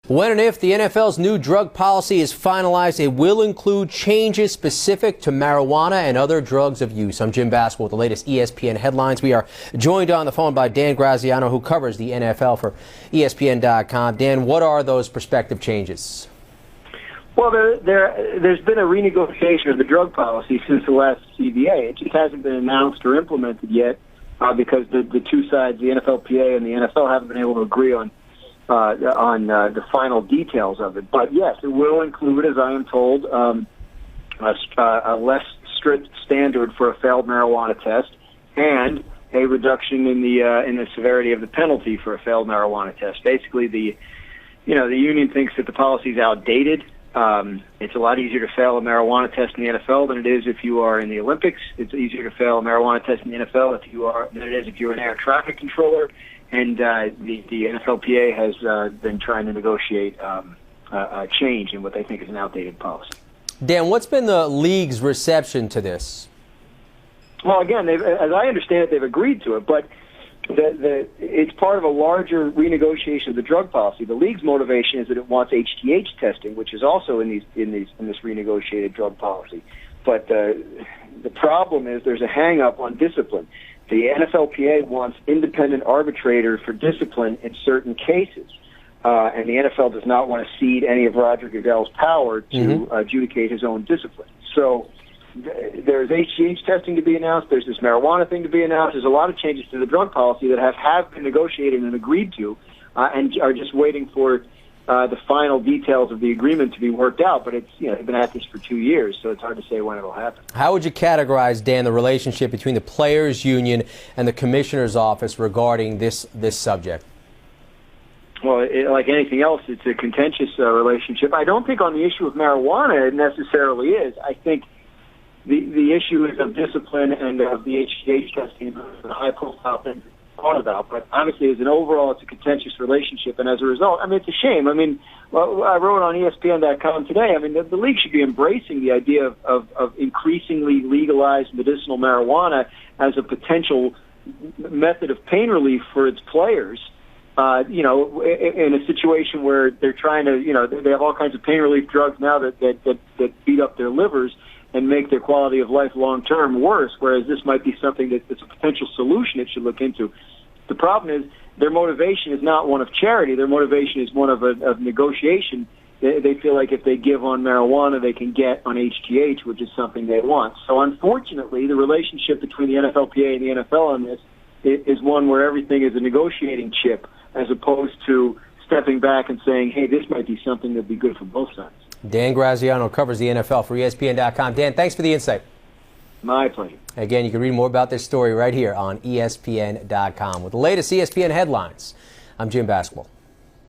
When and if the NFL's new drug policy is finalized, it will include changes specific to marijuana and other drugs of use. I'm Jim Baskell with the latest ESPN headlines. We are joined on the phone by Dan Graziano, who covers the NFL for ESPN.com. Dan, what are those prospective changes? Well, there's been a renegotiation of the drug policy since the last CBA. It just hasn't been announced or implemented yet because the two sides, the NFLPA and the NFL, haven't been able to agree on the final details of it. But yes, it will include, as I am told, a less strict standard for a failed marijuana test and a reduction in the severity of the penalty for a failed marijuana test. Basically, the union thinks that the policy is outdated. It's a lot easier to fail a marijuana test in the NFL than it is if you are in the Olympics. It's easier to fail a marijuana test in the NFL than it is if you're an air traffic controller. And the NFLPA has been trying to negotiate a change in what they think is an outdated policy. Dan, what's been the league's reception to this? Well, again, as I understand it, they've agreed to it, but it's part of a larger renegotiation of the drug policy. The league's motivation is that it wants HTH testing, which is also in this renegotiated drug policy. But the problem is there's a hang-up on discipline. The NFLPA wants independent arbitrators for discipline in certain cases, and the NFL does not want to cede any of Roger Goodell's power to adjudicate his own discipline. So there's HGH testing to be announced. There's this marijuana thing to be announced. There's a lot of changes to the drug policy that have been negotiated and agreed to, and are just waiting for the final details of the agreement to be worked out. But it's they've been at this for 2 years, so it's hard to say when it'll happen. How would you categorize, Dan, the relationship between the players' union and the commissioner's office regarding this subject? Well, like anything else, it's a contentious relationship. I don't think on the issue of marijuana it necessarily is. I think the issue is of discipline and of the HGH testing, the high-profile things thought about. But obviously, as an overall, it's a contentious relationship, and as a result, it's a shame. I wrote on ESPN.com today. The league should be embracing the idea of increasingly legalized medicinal marijuana as a potential method of pain relief for its players. In a situation where they're trying to, they have all kinds of pain relief drugs now that beat up their livers and make their quality of life long-term worse, whereas this might be something that's a potential solution it should look into. The problem is their motivation is not one of charity. Their motivation is one of negotiation. They feel like if they give on marijuana, they can get on HGH, which is something they want. So unfortunately, the relationship between the NFLPA and the NFL on this is one where everything is a negotiating chip as opposed to stepping back and saying, hey, this might be something that would be good for both sides. Dan Graziano covers the NFL for ESPN.com. Dan, thanks for the insight. My pleasure. Again, you can read more about this story right here on ESPN.com. With the latest ESPN headlines, I'm Jim Baskell.